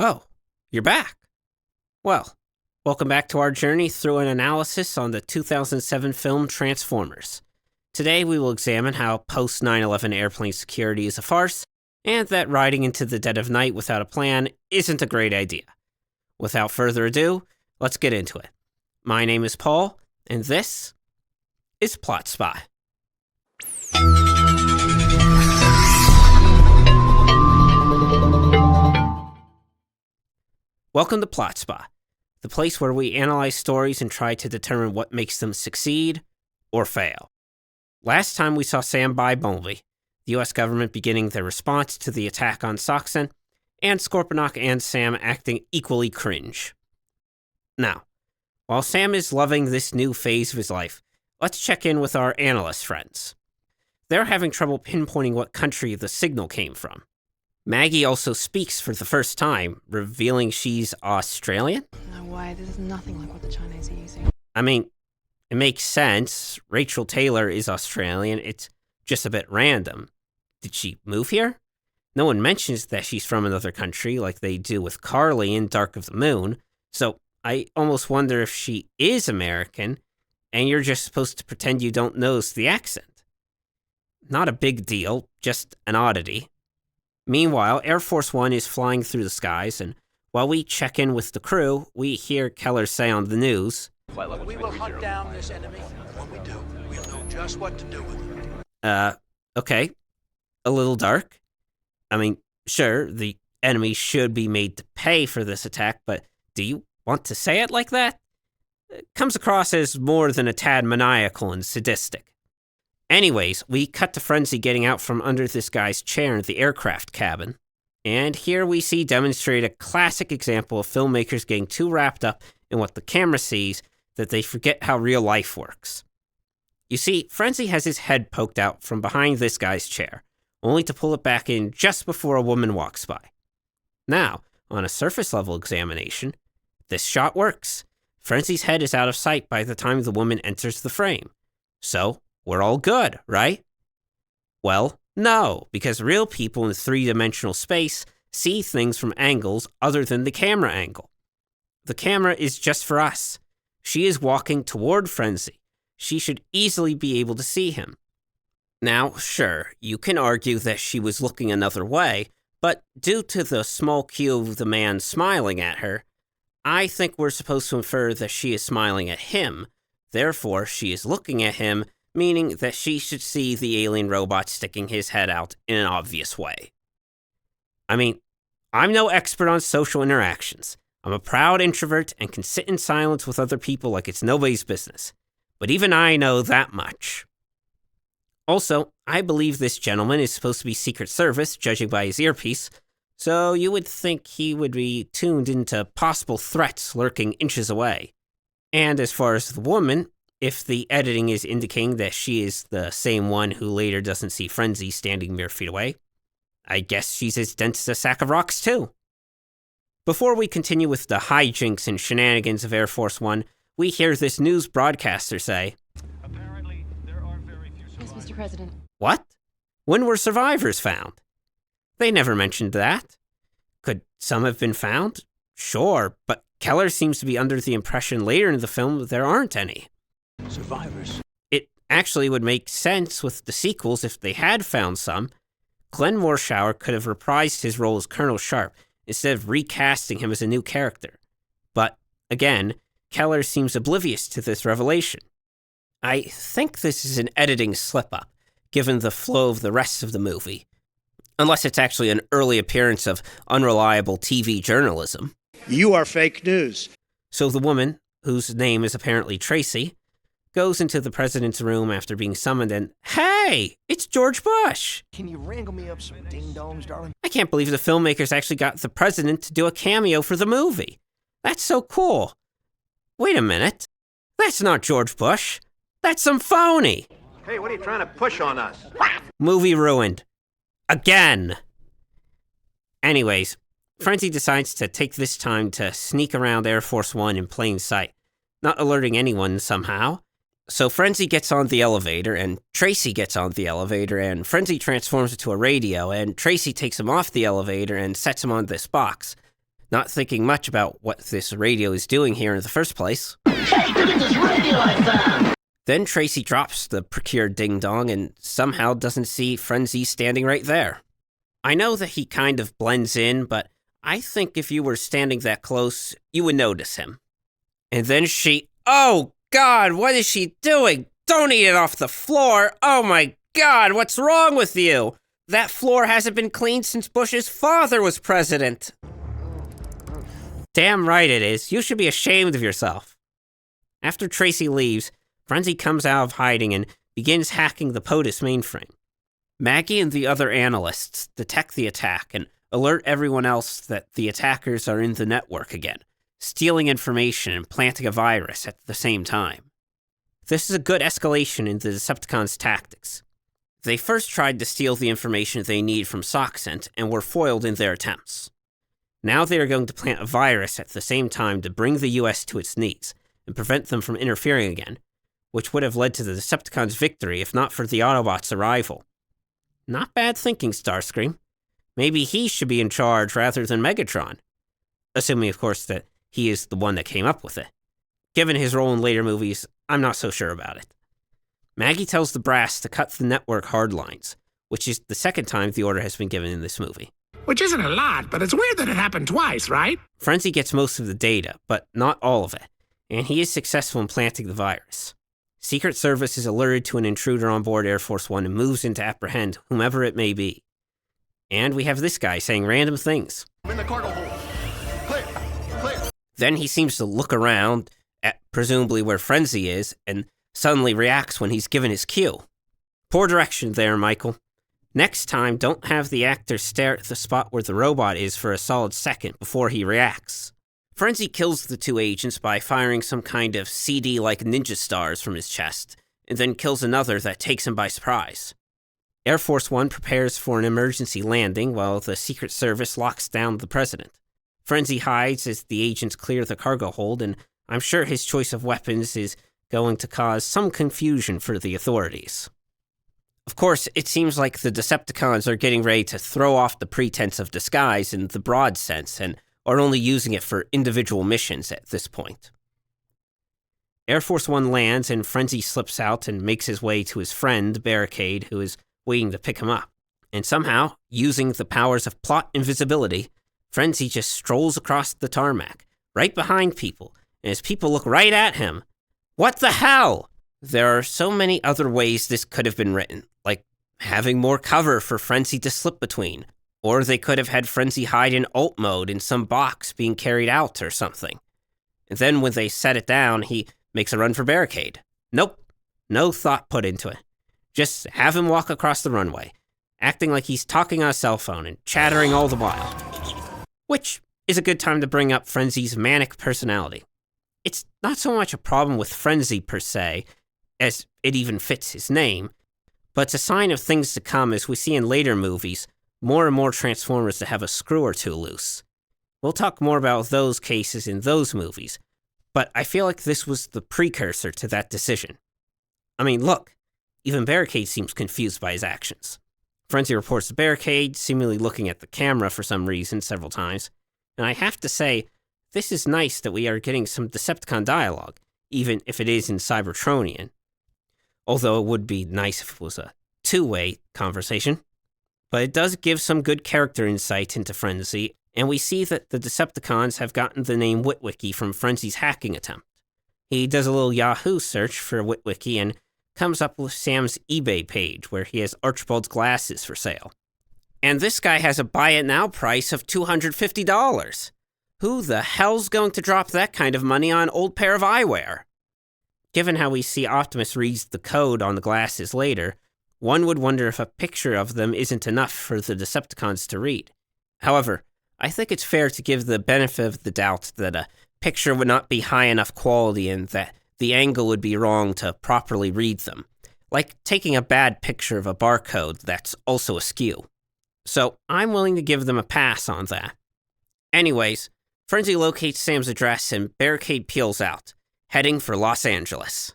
Oh, you're back. Well, welcome back to our journey through an analysis on the 2007 film Transformers. Today we will examine how post-9/11 airplane security is a farce, and that riding into the dead of night without a plan isn't a great idea. Without further ado, let's get into it. My name is Paul, and this is Plot Spy. Welcome to Plot Spy, the place where we analyze stories and try to determine what makes them succeed or fail. Last time we saw Sam buy Bumblebee, the US government beginning their response to the attack on Soxon, and Scorponok and Sam acting equally cringe. Now, while Sam is loving this new phase of his life, let's check in with our analyst friends. They're having trouble pinpointing what country the signal came from. Maggie also speaks for the first time, revealing she's Australian? No way, this is nothing like what the Chinese are using. I mean, it makes sense. Rachel Taylor is Australian. It's just a bit random. Did she move here? No one mentions that she's from another country like they do with Carly in Dark of the Moon, so I almost wonder if she is American, and you're just supposed to pretend you don't notice the accent. Not a big deal, just an oddity. Meanwhile, Air Force One is flying through the skies, and while we check in with the crew, we hear Keller say on the news, We will hunt down this enemy. When we do, we'll know just what to do with it. Okay, a little dark. I mean, sure, the enemy should be made to pay for this attack, but do you want to say it like that? It comes across as more than a tad maniacal and sadistic. Anyways, we cut to Frenzy getting out from under this guy's chair in the aircraft cabin. And here we see demonstrate a classic example of filmmakers getting too wrapped up in what the camera sees that they forget how real life works. You see, Frenzy has his head poked out from behind this guy's chair, only to pull it back in just before a woman walks by. Now, on a surface level examination, this shot works. Frenzy's head is out of sight by the time the woman enters the frame. So, we're all good, right? Well, no, because real people in three-dimensional space see things from angles other than the camera angle. The camera is just for us. She is walking toward Frenzy. She should easily be able to see him. Now, sure, you can argue that she was looking another way, but due to the small cue of the man smiling at her, I think we're supposed to infer that she is smiling at him. Therefore, she is looking at him, meaning that she should see the alien robot sticking his head out in an obvious way. I mean, I'm no expert on social interactions. I'm a proud introvert and can sit in silence with other people like it's nobody's business. But even I know that much. Also, I believe this gentleman is supposed to be Secret Service, judging by his earpiece, so you would think he would be tuned into possible threats lurking inches away. And as far as the woman, if the editing is indicating that she is the same one who later doesn't see Frenzy standing mere feet away, I guess she's as dense as a sack of rocks too. Before we continue with the hijinks and shenanigans of Air Force One, we hear this news broadcaster say, Apparently, there are very few survivors. Yes, Mr. President. What? When were survivors found? They never mentioned that. Could some have been found? Sure, but Keller seems to be under the impression later in the film that there aren't any. Survivors. It actually would make sense with the sequels if they had found some. Glenn Morshower could have reprised his role as Colonel Sharp instead of recasting him as a new character. But, again, Keller seems oblivious to this revelation. I think this is an editing slip-up, given the flow of the rest of the movie. Unless it's actually an early appearance of unreliable TV journalism. You are fake news. So the woman, whose name is apparently Tracy, goes into the president's room after being summoned and, hey, it's George Bush! Can you wrangle me up some ding-dongs, darling? I can't believe the filmmakers actually got the president to do a cameo for the movie. That's so cool. Wait a minute. That's not George Bush. That's some phony. Hey, what are you trying to push on us? Movie ruined. Again. Anyways, Frenzy decides to take this time to sneak around Air Force One in plain sight, not alerting anyone somehow. So Frenzy gets on the elevator, and Tracy gets on the elevator, and Frenzy transforms into a radio, and Tracy takes him off the elevator and sets him on this box. not thinking much about what this radio is doing here in the first place. Hey, look at this radio I found! Then Tracy drops the procured ding-dong and somehow doesn't see Frenzy standing right there. I know that he kind of blends in, but I think if you were standing that close, you would notice him. And then oh God, what is she doing? Don't eat it off the floor! Oh my God, what's wrong with you? That floor hasn't been cleaned since Bush's father was president. Damn right it is. You should be ashamed of yourself. After Tracy leaves, Frenzy comes out of hiding and begins hacking the POTUS mainframe. Maggie and the other analysts detect the attack and alert everyone else that the attackers are in the network again, stealing information and planting a virus at the same time. This is a good escalation in the Decepticons' tactics. They first tried to steal the information they need from SockScent and were foiled in their attempts. Now they are going to plant a virus at the same time to bring the US to its knees and prevent them from interfering again, which would have led to the Decepticons' victory if not for the Autobots' arrival. Not bad thinking, Starscream. Maybe he should be in charge rather than Megatron. Assuming, of course, that he is the one that came up with it. Given his role in later movies, I'm not so sure about it. Maggie tells the brass to cut the network hardlines, which is the second time the order has been given in this movie. Which isn't a lot, but it's weird that it happened twice, right? Frenzy gets most of the data, but not all of it, and he is successful in planting the virus. Secret Service is alerted to an intruder on board Air Force One and moves in to apprehend whomever it may be. And we have this guy saying random things. I'm in the cargo hold. Clear. Clear. Then he seems to look around at presumably where Frenzy is and suddenly reacts when he's given his cue. Poor direction there, Michael. Next time, don't have the actor stare at the spot where the robot is for a solid second before he reacts. Frenzy kills the two agents by firing some kind of CD-like ninja stars from his chest, and then kills another that takes him by surprise. Air Force One prepares for an emergency landing while the Secret Service locks down the president. Frenzy hides as the agents clear the cargo hold, and I'm sure his choice of weapons is going to cause some confusion for the authorities. Of course, it seems like the Decepticons are getting ready to throw off the pretense of disguise in the broad sense, and are only using it for individual missions at this point. Air Force One lands and Frenzy slips out and makes his way to his friend, Barricade, who is waiting to pick him up. And somehow, using the powers of plot invisibility, Frenzy just strolls across the tarmac, right behind people, and as people look right at him. What the hell? There are so many other ways this could have been written, like having more cover for Frenzy to slip between, or they could have had Frenzy hide in alt mode in some box being carried out or something. And then when they set it down, he makes a run for Barricade. Nope, no thought put into it. Just have him walk across the runway, acting like he's talking on a cell phone and chattering all the while. Which is a good time to bring up Frenzy's manic personality. It's not so much a problem with Frenzy per se, as it even fits his name, but it's a sign of things to come as we see in later movies more and more Transformers that have a screw or two loose. We'll talk more about those cases in those movies, but I feel like this was the precursor to that decision. I mean, look, even Barricade seems confused by his actions. Frenzy reports to Barricade, seemingly looking at the camera for some reason several times, and I have to say, this is nice that we are getting some Decepticon dialogue, even if it is in Cybertronian. Although it would be nice if it was a two-way conversation. But it does give some good character insight into Frenzy, and we see that the Decepticons have gotten the name Witwicky from Frenzy's hacking attempt. He does a little Yahoo search for Witwicky and comes up with Sam's eBay page where he has Archibald's glasses for sale. And this guy has a buy it now price of $250. Who the hell's going to drop that kind of money on an old pair of eyewear? Given how we see Optimus reads the code on the glasses later, one would wonder if a picture of them isn't enough for the Decepticons to read. However, I think it's fair to give the benefit of the doubt that a picture would not be high enough quality and that the angle would be wrong to properly read them, like taking a bad picture of a barcode that's also askew. So I'm willing to give them a pass on that. Anyways, Frenzy locates Sam's address and Barricade peels out, heading for Los Angeles.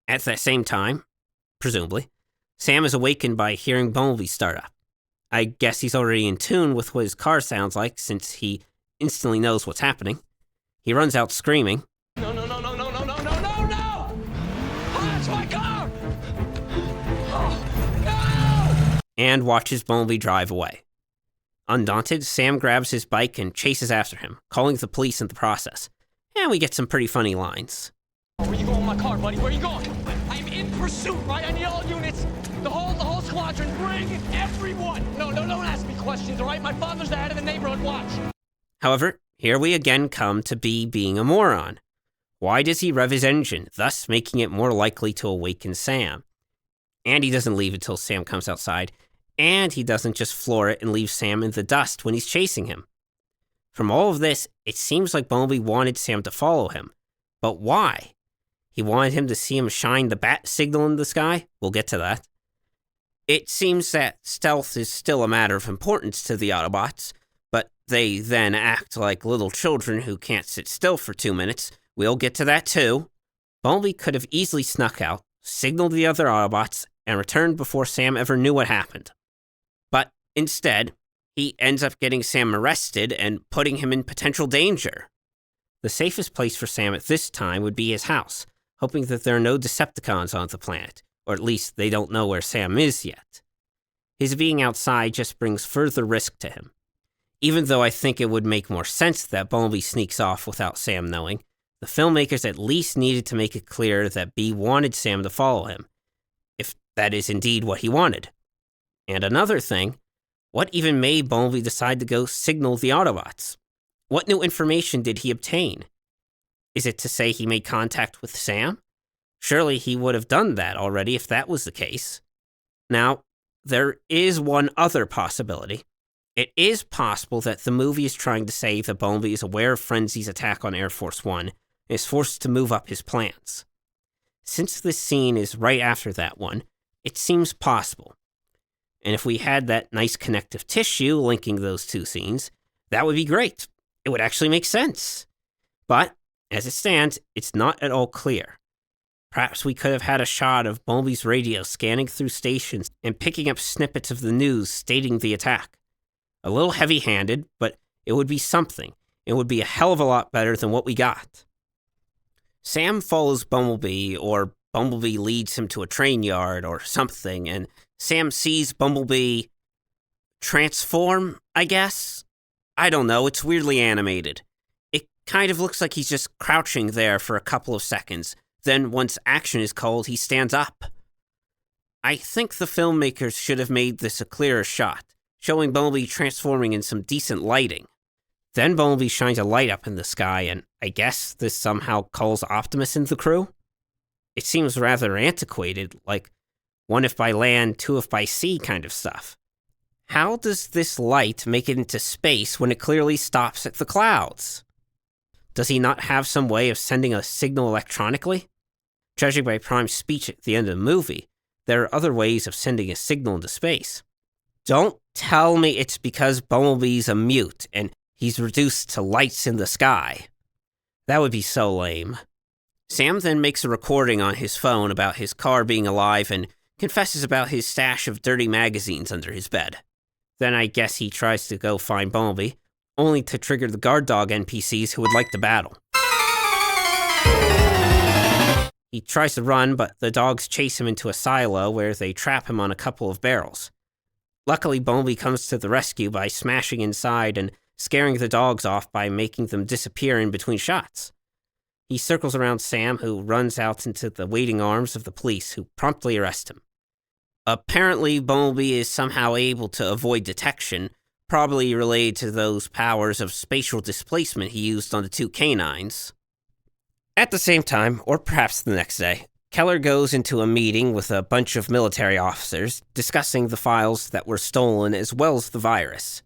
At that same time, presumably, Sam is awakened by hearing Bumblebee start up. I guess he's already in tune with what his car sounds like since he instantly knows what's happening. He runs out screaming. No, no, no, no, no, no, no, no, no, no! Oh, that's my car! Oh, no! And watches Bumblebee drive away. Undaunted, Sam grabs his bike and chases after him, calling the police in the process. And we get some pretty funny lines. Where you going with my car, buddy? Where you going? I'm in pursuit, right? I need all units. The whole squadron. Bring everyone. No, don't ask me questions, all right? My father's the head of the neighborhood watch. However, here we again come to B being a moron. Why does he rev his engine, thus making it more likely to awaken Sam? And he doesn't leave until Sam comes outside, and he doesn't just floor it and leave Sam in the dust when he's chasing him. From all of this, it seems like Bumblebee wanted Sam to follow him. But why? He wanted him to see him shine the bat signal in the sky? We'll get to that. It seems that stealth is still a matter of importance to the Autobots, but they then act like little children who can't sit still for 2 minutes. We'll get to that too. Bumblebee could have easily snuck out, signaled the other Autobots, and returned before Sam ever knew what happened. But instead, he ends up getting Sam arrested and putting him in potential danger. The safest place for Sam at this time would be his house, hoping that there are no Decepticons on the planet, or at least they don't know where Sam is yet. His being outside just brings further risk to him. Even though I think it would make more sense that Bumblebee sneaks off without Sam knowing, the filmmakers at least needed to make it clear that B wanted Sam to follow him, if that is indeed what he wanted. And another thing, what even made Bumblebee decide to go signal the Autobots? What new information did he obtain? Is it to say he made contact with Sam? Surely he would have done that already if that was the case. Now, there is one other possibility. It is possible that the movie is trying to say that Bumblebee is aware of Frenzy's attack on Air Force One and is forced to move up his plans. Since this scene is right after that one, it seems possible. And if we had that nice connective tissue linking those two scenes, that would be great. It would actually make sense. But, as it stands, it's not at all clear. Perhaps we could have had a shot of Bumblebee's radio scanning through stations and picking up snippets of the news stating the attack. A little heavy-handed, but it would be something. It would be a hell of a lot better than what we got. Sam follows Bumblebee, or Bumblebee leads him to a train yard or something, and Sam sees Bumblebee transform, I guess? I don't know, it's weirdly animated. It kind of looks like he's just crouching there for a couple of seconds. Then once action is called, he stands up. I think the filmmakers should have made this a clearer shot, showing Bumblebee transforming in some decent lighting. Then Bumblebee shines a light up in the sky, and I guess this somehow calls Optimus in the crew? It seems rather antiquated, like one if by land, two if by sea kind of stuff. How does this light make it into space when it clearly stops at the clouds? Does he not have some way of sending a signal electronically? Judging by Prime's speech at the end of the movie, there are other ways of sending a signal into space. Don't tell me it's because Bumblebee's a mute and he's reduced to lights in the sky. That would be so lame. Sam then makes a recording on his phone about his car being alive and confesses about his stash of dirty magazines under his bed. Then I guess he tries to go find Bumblebee, only to trigger the guard dog NPCs who would like to battle. He tries to run, but the dogs chase him into a silo where they trap him on a couple of barrels. Luckily, Bumblebee comes to the rescue by smashing inside and scaring the dogs off by making them disappear in between shots. He circles around Sam, who runs out into the waiting arms of the police, who promptly arrest him. Apparently, Bumblebee is somehow able to avoid detection, probably related to those powers of spatial displacement he used on the two canines. At the same time, or perhaps the next day, Keller goes into a meeting with a bunch of military officers discussing the files that were stolen as well as the virus.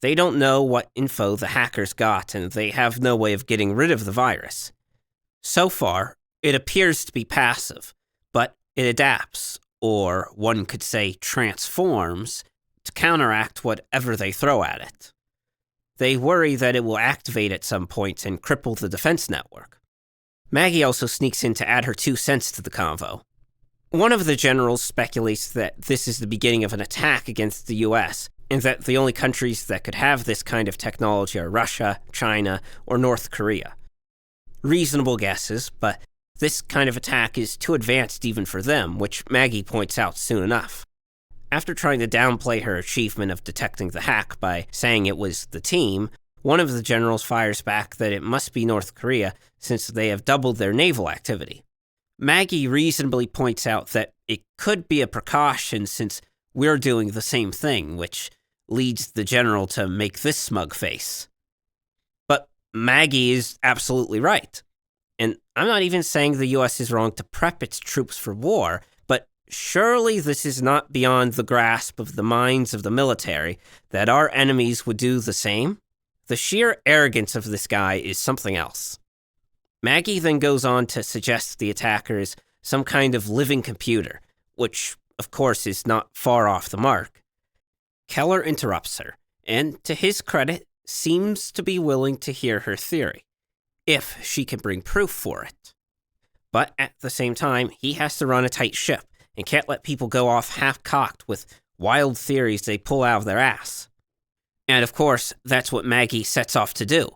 They don't know what info the hackers got, and they have no way of getting rid of the virus. So far, it appears to be passive, but it adapts, or one could say transforms, to counteract whatever they throw at it. They worry that it will activate at some point and cripple the defense network. Maggie also sneaks in to add her 2 cents to the convo. One of the generals speculates that this is the beginning of an attack against the US, and that the only countries that could have this kind of technology are Russia, China, or North Korea. Reasonable guesses, but this kind of attack is too advanced even for them, which Maggie points out soon enough. After trying to downplay her achievement of detecting the hack by saying it was the team, one of the generals fires back that it must be North Korea since they have doubled their naval activity. Maggie reasonably points out that it could be a precaution since we're doing the same thing, which leads the general to make this smug face. But Maggie is absolutely right. And I'm not even saying the US is wrong to prep its troops for war, but surely this is not beyond the grasp of the minds of the military that our enemies would do the same. The sheer arrogance of this guy is something else. Maggie then goes on to suggest the attacker is some kind of living computer, which, of course, is not far off the mark. Keller interrupts her, and to his credit, seems to be willing to hear her theory, if she can bring proof for it. But at the same time, he has to run a tight ship, and can't let people go off half-cocked with wild theories they pull out of their ass. And of course, that's what Maggie sets off to do.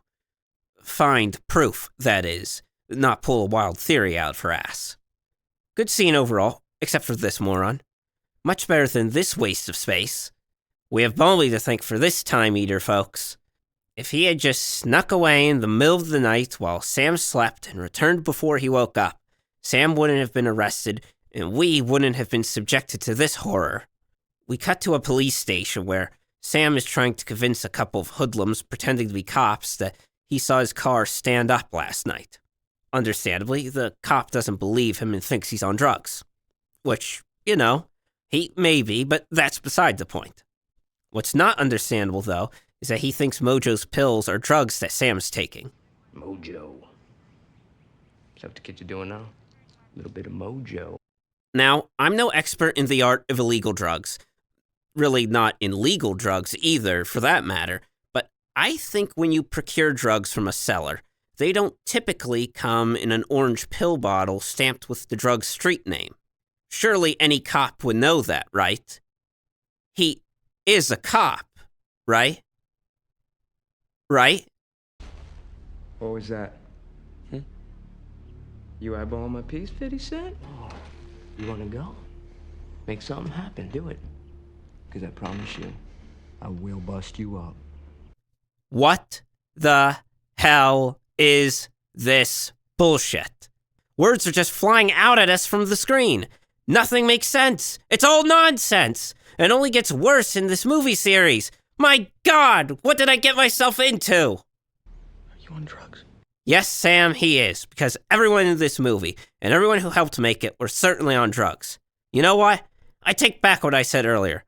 Find proof, that is, not pull a wild theory out of her ass. Good scene overall, except for this moron. Much better than this waste of space. We have Bumblebee to thank for this time eater, folks. If he had just snuck away in the middle of the night while Sam slept and returned before he woke up, Sam wouldn't have been arrested, and we wouldn't have been subjected to this horror. We cut to a police station where Sam is trying to convince a couple of hoodlums pretending to be cops that he saw his car stand up last night. Understandably, the cop doesn't believe him and thinks he's on drugs. Which, you know, he may be, but that's beside the point. What's not understandable, though, is that he thinks Mojo's pills are drugs that Sam's taking. Mojo. Is that what the kids are doing now? A little bit of mojo. Now, I'm no expert in the art of illegal drugs. Really not in legal drugs either, for that matter. But I think when you procure drugs from a seller, they don't typically come in an orange pill bottle stamped with the drug's street name. Surely any cop would know that, right? He is a cop, right? Right? What was that? You eyeballing my piece, 50 Cent? Oh, you wanna go? Make something happen, do it. Because I promise you, I will bust you up. What the hell is this bullshit? Words are just flying out at us from the screen. Nothing makes sense. It's all nonsense. It only gets worse in this movie series. My God, what did I get myself into? Are you on drugs? Yes, Sam, he is, because everyone in this movie, and everyone who helped make it, were certainly on drugs. You know what? I take back what I said earlier.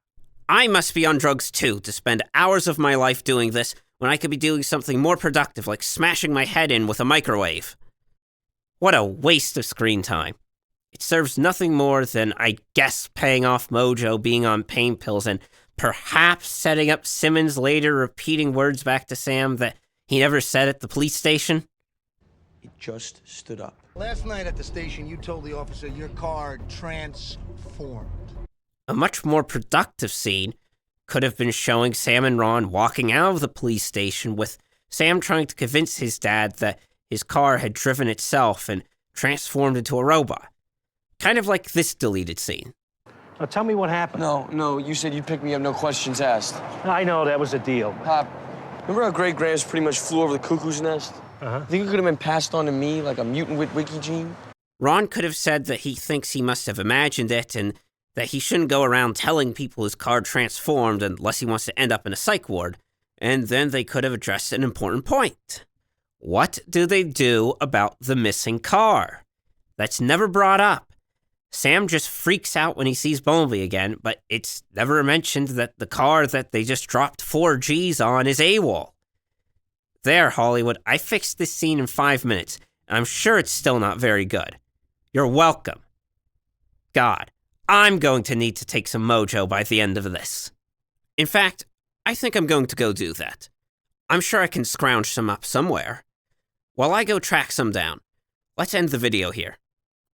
I must be on drugs too, to spend hours of my life doing this, when I could be doing something more productive like smashing my head in with a microwave. What a waste of screen time. It serves nothing more than, I guess, paying off Mojo being on pain pills and perhaps setting up Simmons later repeating words back to Sam that he never said at the police station. He just stood up. Last night at the station, you told the officer your car transformed. A much more productive scene could have been showing Sam and Ron walking out of the police station with Sam trying to convince his dad that his car had driven itself and transformed into a robot. Kind of like this deleted scene. Now tell me what happened. No, you said you'd pick me up, no questions asked. I know, that was the deal. Pop, remember how Great Grams pretty much flew over the cuckoo's nest? Think it could have been passed on to me like a mutant with wiki gene? Ron could have said that he thinks he must have imagined it and that he shouldn't go around telling people his car transformed unless he wants to end up in a psych ward, and then they could have addressed an important point. What do they do about the missing car? That's never brought up. Sam just freaks out when he sees Bumblebee again, but it's never mentioned that the car that they just dropped 4 Gs on is AWOL. There, Hollywood, I fixed this scene in 5 minutes, and I'm sure it's still not very good. You're welcome. God, I'm going to need to take some mojo by the end of this. In fact, I think I'm going to go do that. I'm sure I can scrounge some up somewhere. While I go track some down, let's end the video here.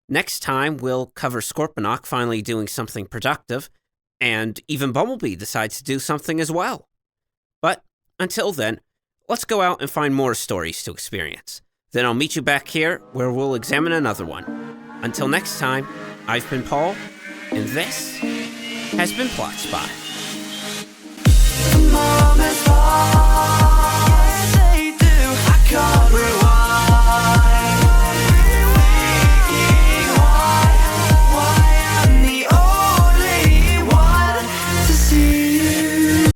Next time, we'll cover Scorponok finally doing something productive, And even Bumblebee decides to do something as well. But until then, let's go out and find more stories to experience. Then I'll meet you back here where we'll examine another one. Until next time, I've been Paul, and this has been Plot Spot.